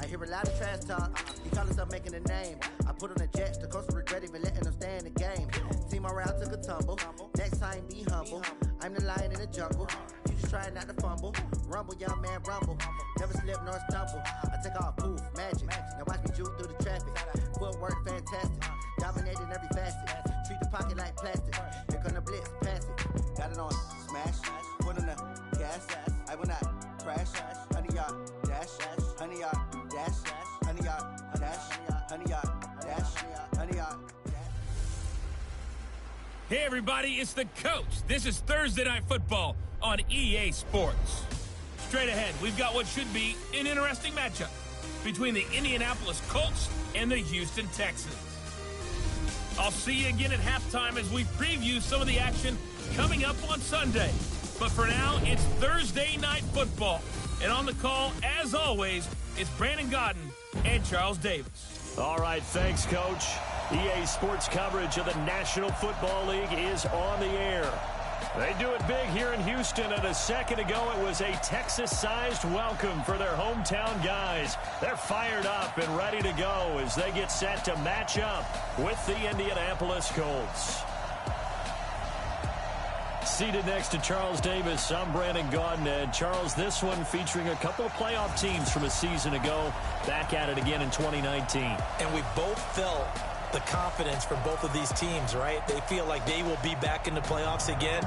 hear a lot of trash talk. He call himself making a name. I put on the Jets, the coach regret even letting them stay in the game. Team morale took a tumble. Next time, be humble. I'm the lion in the jungle. You just trying not to fumble. Rumble, young man, rumble. Never slip nor stumble. I take off, poof, magic. Now watch me juke through the traffic. Footwork, fantastic. Dominating every facet. Treat the pocket like plastic. Here come the blitz, pass it. Got it on smash. Put on the gas. I will not crash. 100-yard dash. 100-yard dash. 100-yard dash. 100-yard dash. 100-yard dash. Hey everybody, it's the coach. This is Thursday Night Football on EA Sports. Straight ahead, we've got what should be an interesting matchup between the Indianapolis Colts and the Houston Texans. I'll see you again at halftime as we preview some of the action coming up on Sunday. But for now, it's Thursday Night Football. And on the call, as always, it's Brandon Godden and Charles Davis. All right, thanks, Coach. EA Sports coverage of the National Football League is on the air. They do it big here in Houston, and a second ago it was a Texas-sized welcome for their hometown guys. They're fired up and ready to go as they get set to match up with the Indianapolis Colts. Seated next to Charles Davis, I'm Brandon Gaudin. And Charles, this one featuring a couple of playoff teams from a season ago, back at it again in 2019. And we both felt the confidence from both of these teams, right? They feel like they will be back in the playoffs again,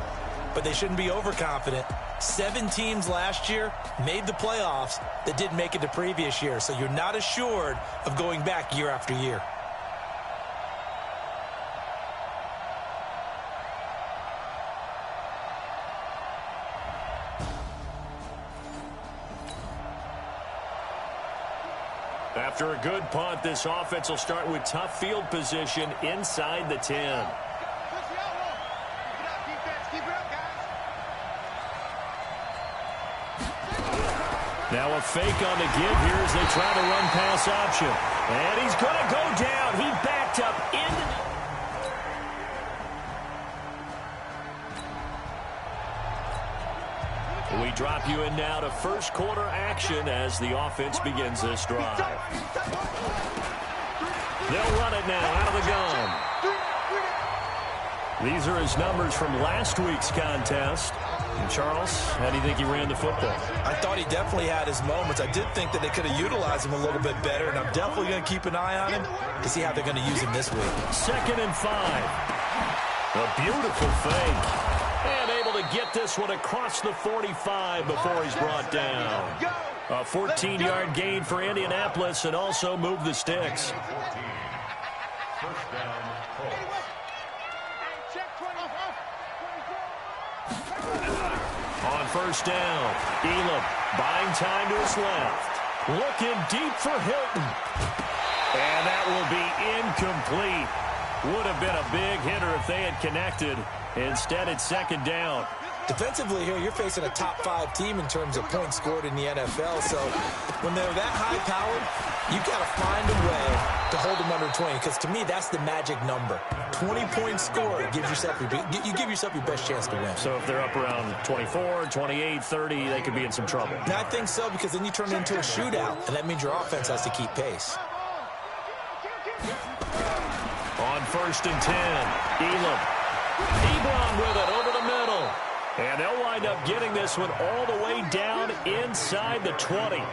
but they shouldn't be overconfident. 7 teams last year made the playoffs that didn't make it the previous year, so you're not assured of going back year after year. After a good punt, this offense will start with tough field position inside the 10. Now a fake on the give here as they try to run pass option. And he's going to go down. He backed up into the... We drop you in now to first quarter action as the offense begins this drive. They'll run it now out of the gun. These are his numbers from last week's contest. And Charles, how do you think he ran the football? I thought he definitely had his moments. I did think that they could have utilized him a little bit better, and I'm definitely going to keep an eye on him to see how they're going to use him this week. 2nd and 5. A beautiful fake. And able to get this one across the 45 before he's brought down. A 14-yard gain for Indianapolis and also move the sticks. On first down, Elam buying time to his left. Looking deep for Hilton. And that will be incomplete. Would have been a big hitter if they had connected. Instead, it's 2nd down. Defensively here, you're facing a top-5 team in terms of points scored in the NFL. So when they're that high-powered, you've got to find a way to hold them under 20. Because to me, that's the magic number. 20 points scored gives yourself you give yourself your best chance to win. So if they're up around 24, 28, 30, they could be in some trouble. And I think so, because then you turn it into a shootout, and that means your offense has to keep pace. On 1st and 10, Elam. Ebron with it over the middle. And they'll wind up getting this one all the way down inside the 20.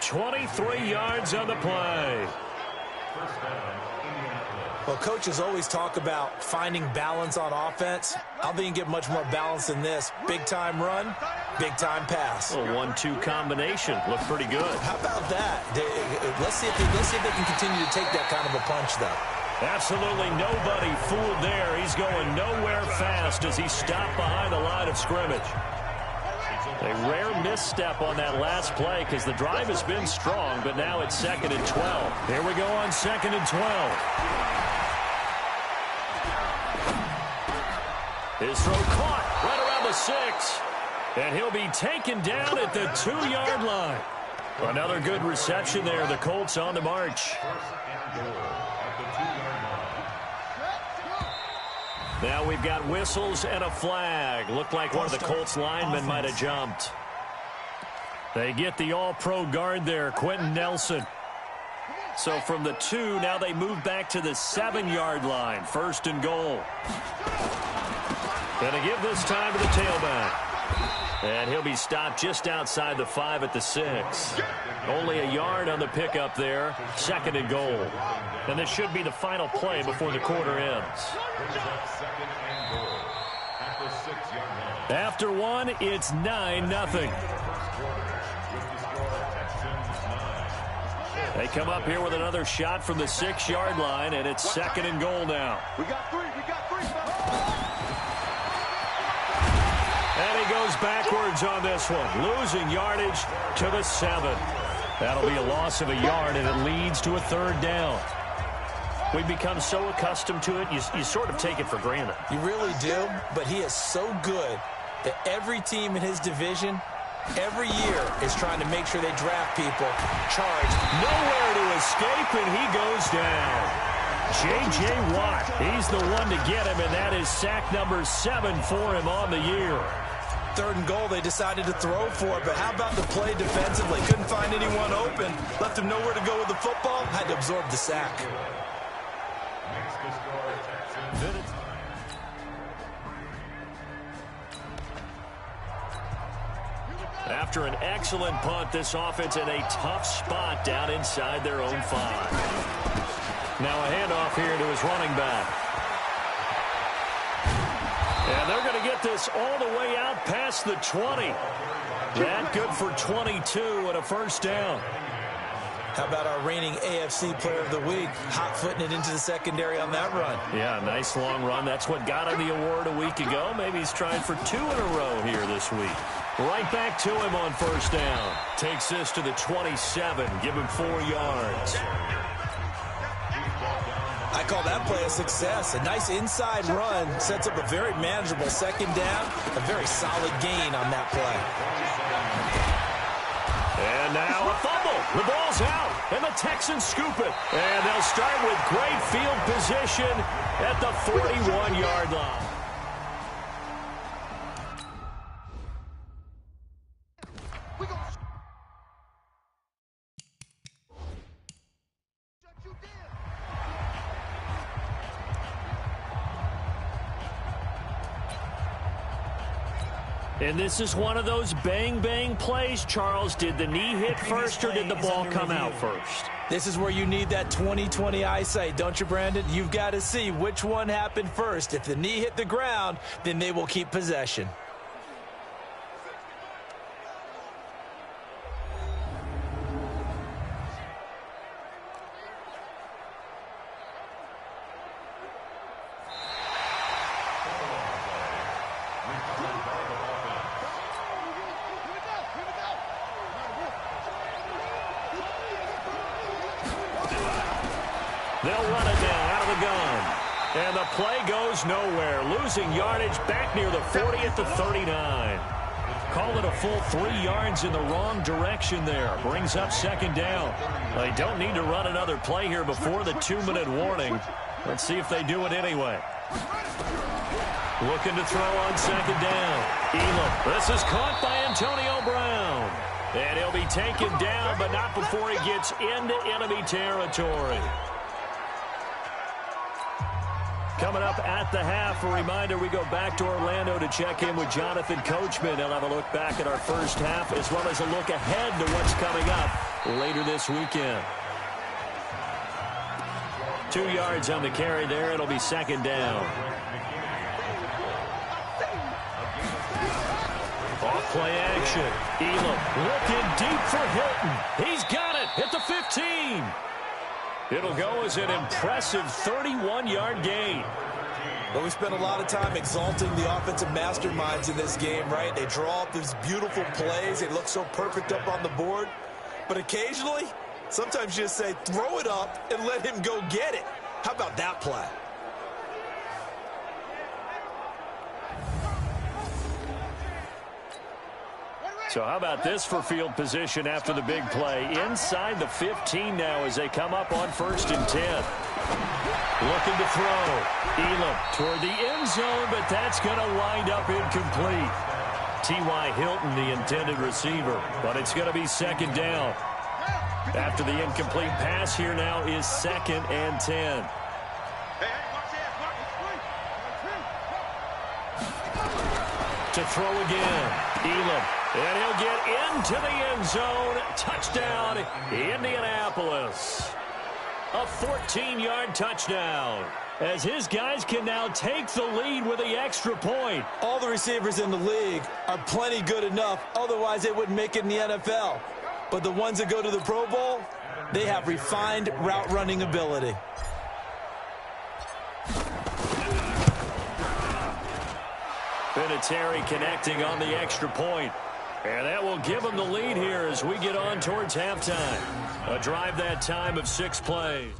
23 yards on the play. Well, coaches always talk about finding balance on offense. I don't think you can get much more balance than this. Big-time run, big-time pass. A 1-2 combination. Looked pretty good. How about that? Let's see if they can continue to take that kind of a punch, though. Absolutely nobody fooled there. He's going nowhere fast as he stopped behind the line of scrimmage. A rare misstep on that last play because the drive has been strong, but now it's 2nd and 12. Here we go on 2nd and 12. His throw caught right around the 6. And he'll be taken down at the 2-yard line. Another good reception there. The Colts on the march. Now we've got whistles and a flag. Looked like one of the Colts linemen might have jumped. They get the all-pro guard there, Quentin Nelson. So from the 2, now they move back to the 7-yard line. 1st and goal. Gonna give this time to the tailback. And he'll be stopped just outside the 5 at the 6. Only a yard on the pickup there. 2nd and goal. And this should be the final play before the quarter ends. After 1, it's 9-0. They come up here with another shot from the 6-yard line, and it's 2nd and goal now. We got three. And he goes backwards on this one, losing yardage to the 7. That'll be a loss of a yard, and it leads to a 3rd down. We've become so accustomed to it, you sort of take it for granted. You really do, but he is so good that every team in his division every year is trying to make sure they draft people charged. Nowhere to escape, and he goes down. J.J. Watt, he's the one to get him, and that is sack number 7 for him on the year. 3rd and goal, they decided to throw for it, but how about the play defensively? Couldn't find anyone open, left him nowhere to go with the football, had to absorb the sack. After an excellent punt, this offense in a tough spot down inside their own 5. Now a handoff here to his running back. And they're going to get this all the way out past the 20. That good for 22 and a 1st down. How about our reigning AFC Player of the Week, hot-footing it into the secondary on that run? Yeah, nice long run. That's what got him the award a week ago. Maybe he's trying for 2 in a row here this week. Right back to him on 1st down. Takes this to the 27. Give him 4 yards. I call that play a success. A nice inside run sets up a very manageable 2nd down. A very solid gain on that play. And now a fumble. The ball's out, and the Texans scoop it. And they'll start with great field position at the 41-yard line. And this is one of those bang-bang plays, Charles. Did the knee hit first, or did the ball come out first? This is where you need that 20/20 eyesight, don't you, Brandon? You've got to see which one happened first. If the knee hit the ground, then they will keep possession. They'll run it now out of the gun. And the play goes nowhere. Losing yardage back near the 40 at the 39. Call it a full 3 yards in the wrong direction there. Brings up 2nd down. They don't need to run another play here before the 2-minute warning. Let's see if they do it anyway. Looking to throw on 2nd down. Elam. This is caught by Antonio Brown. And he'll be taken down, but not before he gets into enemy territory. Coming up at the half, a reminder, we go back to Orlando to check in with Jonathan Coachman. He'll have a look back at our first half, as well as a look ahead to what's coming up later this weekend. 2 yards on the carry there. It'll be 2nd down. Off-play action. Elam looking deep for Hilton. He's got it at the 15. It'll go as an impressive 31-yard gain. Well, we spent a lot of time exalting the offensive masterminds in this game, right? They draw up these beautiful plays. They look so perfect up on the board. But occasionally, sometimes you just say, throw it up and let him go get it. How about that play? So how about this for field position after the big play? Inside the 15 now as they come up on 1st and 10. Looking to throw. Elam toward the end zone, but that's going to wind up incomplete. T.Y. Hilton, the intended receiver. But it's going to be second down. After the incomplete pass, here now is 2nd and 10. To throw again, Elam. And he'll get into the end zone. Touchdown, Indianapolis. A 14-yard touchdown, as his guys can now take the lead with the extra point. All the receivers in the league are plenty good enough. Otherwise, they wouldn't make it in the NFL. But the ones that go to the Pro Bowl, they have refined route running ability. Vinatieri connecting on the extra point. And that will give them the lead here as we get on towards halftime. A drive that time of 6 plays.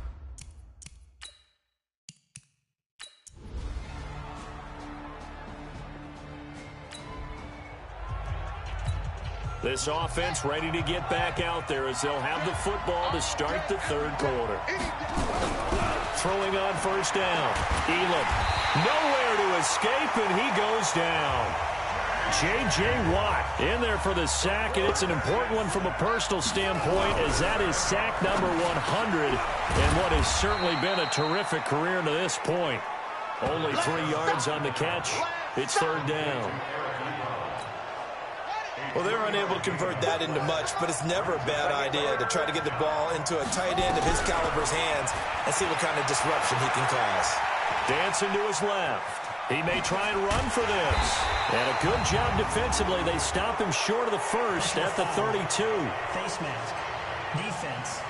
This offense ready to get back out there as they'll have the football to start the 3rd quarter. Throwing on first down. Elam. Nowhere to escape, and he goes down. J.J. Watt in there for the sack, and it's an important one from a personal standpoint, as that is sack number 100 in what has certainly been a terrific career to this point. Only 3 yards on the catch. It's 3rd down. Well, they're unable to convert that into much, but it's never a bad idea to try to get the ball into a tight end of his caliber's hands and see what kind of disruption he can cause. Dancing to his left. He may try and run for this. And a good job defensively. They stop him short of the first at the 32. Face mask. Defense.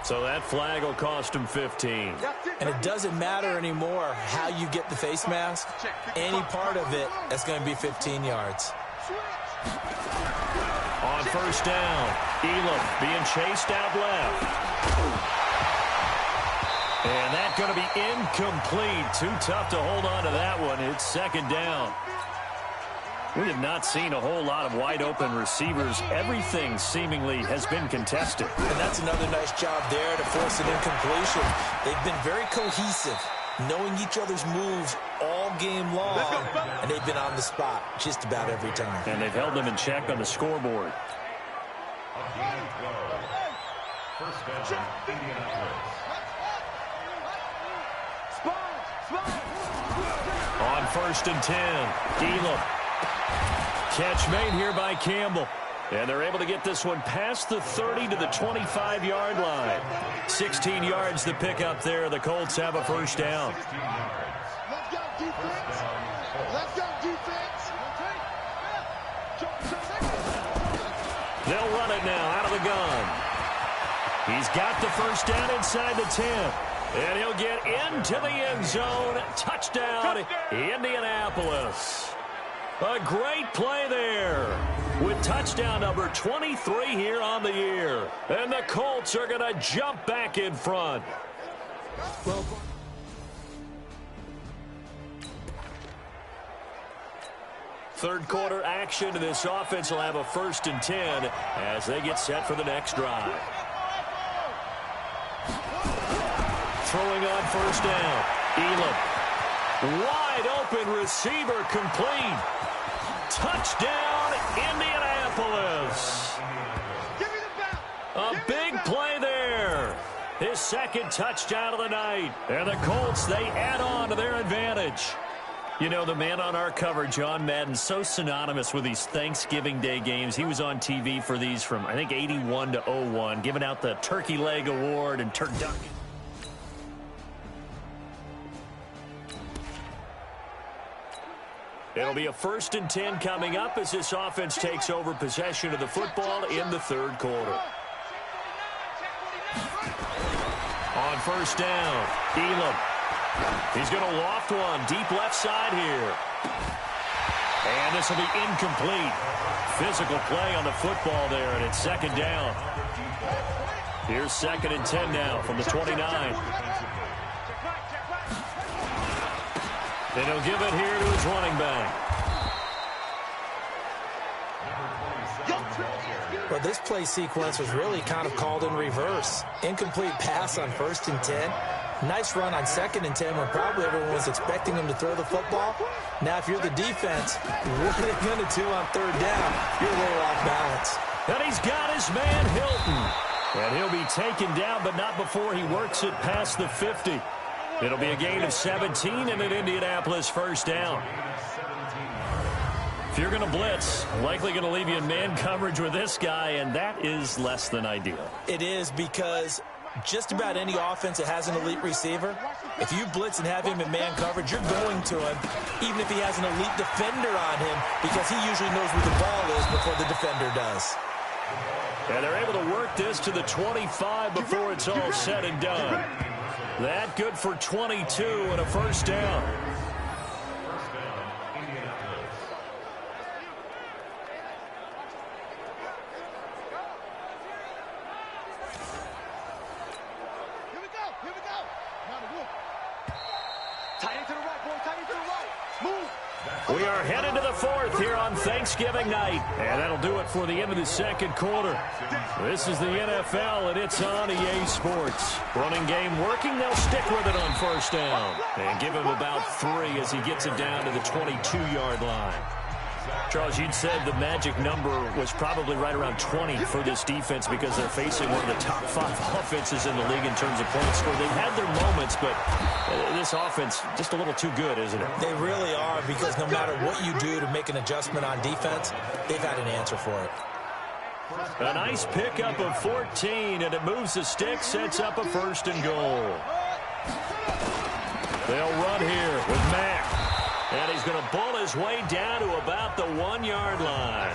So that flag will cost him 15. And it doesn't matter anymore how you get the face mask. Any part of it, that's going to be 15 yards. On first down, Elam being chased out left. And that's going to be incomplete. Too tough to hold on to that one. It's 2nd down. We have not seen a whole lot of wide-open receivers. Everything seemingly has been contested. And that's another nice job there to force an incompletion. They've been very cohesive, knowing each other's moves all game long, and they've been on the spot just about every time. And they've held them in check on the scoreboard. On 1st and 10, Elam. Catch made here by Campbell. And they're able to get this one past the 30 to the 25-yard line. 16 yards to pick up there. The Colts have a 1st down. Let's go, defense. Let's go, defense. They'll run it now out of the gun. He's got the 1st down inside the 10. And he'll get into the end zone. Touchdown, Indianapolis. A great play there with touchdown number 23 here on the year. And the Colts are going to jump back in front. Third quarter action, and this offense will have a 1st and 10 as they get set for the next drive. Throwing on first down, Elam. Wide open receiver complete. Touchdown, Indianapolis. A big play there. His 2nd touchdown of the night. And the Colts, they add on to their advantage. You know, the man on our cover, John Madden, so synonymous with these Thanksgiving Day games. He was on TV for these from, I think, 81 to 01, giving out the Turkey Leg Award and turducken. It'll be a 1st and 10 coming up as this offense takes over possession of the football in the 3rd quarter. On first down, Elam. He's going to loft one deep left side here. And this will be incomplete. Physical play on the football there, and it's 2nd down. Here's 2nd and 10 now from the 29. And he'll give it here to his running back. Well, this play sequence was really kind of called in reverse. Incomplete pass on 1st and 10. Nice run on 2nd and 10 when probably everyone was expecting him to throw the football. Now, if you're the defense, what are they going to do on third down? You're a little off balance. And he's got his man, Hilton. And he'll be taken down, but not before he works it past the 50. It'll be a gain of 17 and an Indianapolis first down. If you're going to blitz, likely going to leave you in man coverage with this guy, and that is less than ideal. It is, because just about any offense that has an elite receiver, if you blitz and have him in man coverage, you're going to him, even if he has an elite defender on him, because he usually knows where the ball is before the defender does. And they're able to work this to the 25 before it's all said and done. That good for 22 and a first down. We are headed to the fourth here on Thanksgiving night. And that'll do it for the end of the second quarter. This is the NFL, and it's on EA Sports. Running game working. They'll stick with it on first down. And give him about 3 as he gets it down to the 22-yard line. Charles, you'd said the magic number was probably right around 20 for this defense because they're facing one of the top 5 offenses in the league in terms of points scored. They've had their moments, but this offense just a little too good, isn't it? They really are, because no matter what you do to make an adjustment on defense, they've had an answer for it. A nice pickup of 14, and it moves the stick, sets up a first and goal. They'll run here with Mack. And he's going to bull his way down to about the 1-yard line.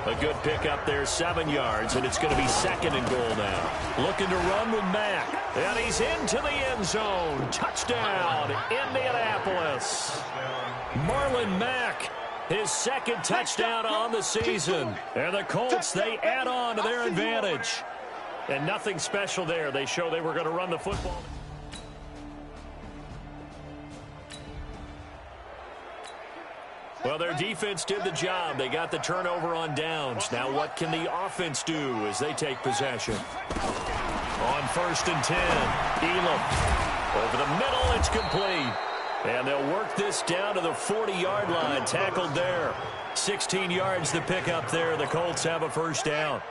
A good pickup there, 7 yards, and it's going to be second and goal now. Looking to run with Mack. And he's into the end zone. Touchdown, Indianapolis. Marlon Mack, his second touchdown on the season. And the Colts, they add on to their advantage. And nothing special there. They show they were going to run the football. Well, their defense did the job. They got the turnover on downs. Now what can the offense do as they take possession? On first and 10, Elam. Over the middle, it's complete. And they'll work this down to the 40-yard line. Tackled there. 16 yards to pick up there. The Colts have a first down.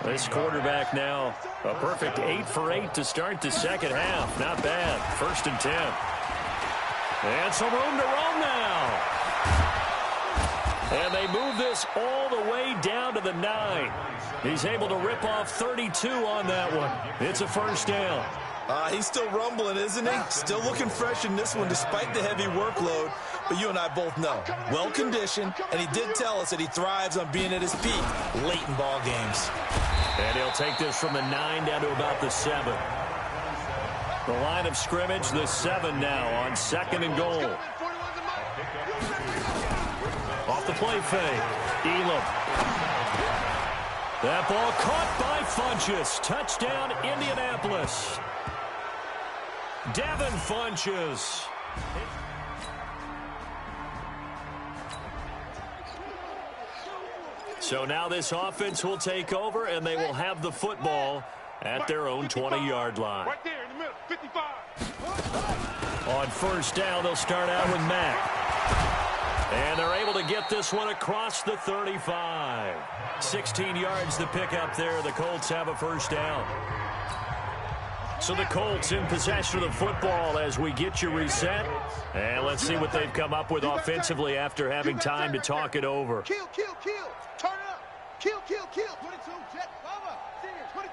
This quarterback now, a perfect 8 for 8 to start the second half. Not bad. First and 10. And some room to roam now. And they move this all the way down to the 9. He's able to rip off 32 on that one. It's a first down. He's still rumbling, isn't he? Still looking fresh in this one despite the heavy workload. But you and I both know, well-conditioned, and he did tell us that he thrives on being at his peak late in ball games. And he'll take this from the 9 down to about the 7. The line of scrimmage, the 7 now on second and goal. Off the play fake, Elam. That ball caught by Funchess. Touchdown, Indianapolis. Devin Funchess. So now this offense will take over, and they will have the football at their own 20-yard line. Right there in the middle, 55. On first down, they'll start out with Mack. And they're able to get this one across the 35. 16 yards to pick up there. The Colts have a first down. So the Colts in possession of the football as we get you reset. And let's see what they've come up with offensively after having time to talk it over. Kill, kill, kill. Turn it up. Kill, kill, kill. 22, jet, bomber. 22,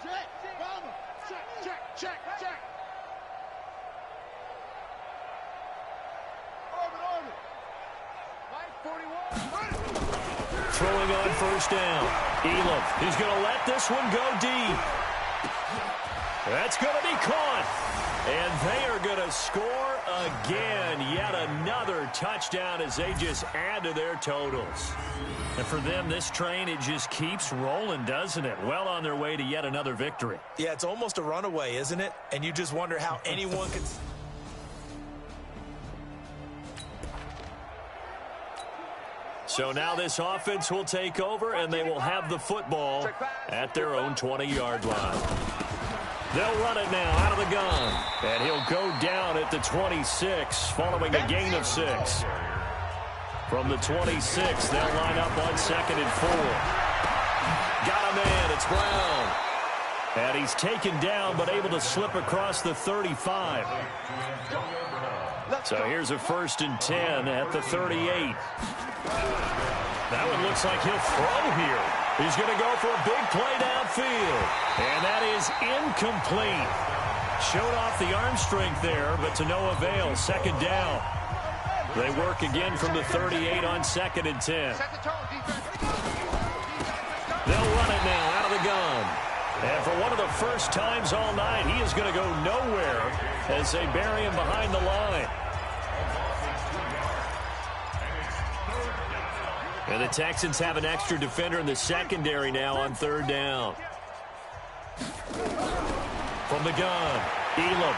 jet, bomber. Check, check, check, check. Orbit. Right, 41. Throwing on first down. Elam, he's going to let this one go deep. That's going to be caught. And they are going to score again. Yet another touchdown as they just add to their totals. And for them, this train, it just keeps rolling, doesn't it? Well on their way to yet another victory. Yeah, it's almost a runaway, isn't it? And you just wonder how anyone could... So now this offense will take over, and they will have the football at their own 20-yard line. They'll run it now out of the gun. And he'll go down at the 26 following a gain of 6. From the 26, they'll line up on 2nd and 4. Got a man. It's Brown. And he's taken down but able to slip across the 35. So here's a 1st and 10 at the 38. That one looks like he'll throw here. He's going to go for a big play downfield. And that is incomplete. Showed off the arm strength there, but to no avail. 2nd down. They work again from the 38 on 2nd and 10. They'll run it now out of the gun. And for one of the first times all night, he is going to go nowhere as they bury him behind the line. And the Texans have an extra defender in the secondary now on 3rd down. From the gun, Elam.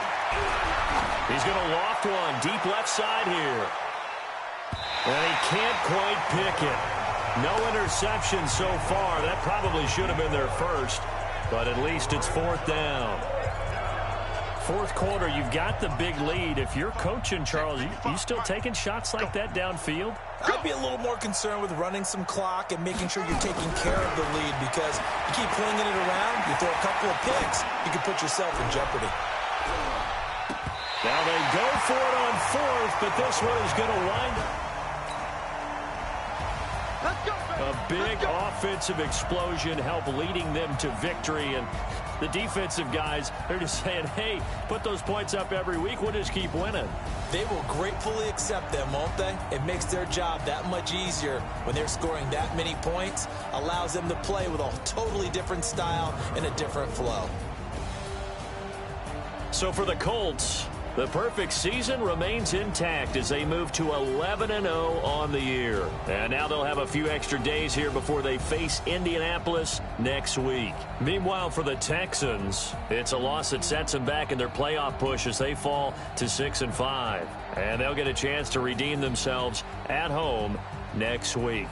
He's going to loft one deep left side here. And he can't quite pick it. No interception so far. That probably should have been their first. But at least it's 4th down. 4th quarter, you've got the big lead. If you're coaching, Charles, you still taking shots like that downfield? I'd be a little more concerned with running some clock and making sure you're taking care of the lead, because you keep flinging it around, you throw a couple of picks, you can put yourself in jeopardy. Now they go for it on 4th, but this one is going to wind up. A big offensive explosion helped leading them to victory, and the defensive guys, they're just saying, hey, put those points up every week, we'll just keep winning. They will gratefully accept them, won't they? It makes their job that much easier when they're scoring that many points, allows them to play with a totally different style and a different flow. So for the Colts, the perfect season remains intact as they move to 11-0 on the year. And now they'll have a few extra days here before they face Indianapolis next week. Meanwhile, for the Texans, it's a loss that sets them back in their playoff push as they fall to 6-5. And they'll get a chance to redeem themselves at home next week.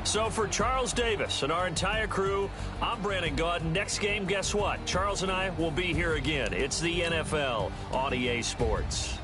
So for Charles Davis and our entire crew, I'm Brandon Gaudin. Next game, guess what? Charles and I will be here again. It's the NFL on EA Sports.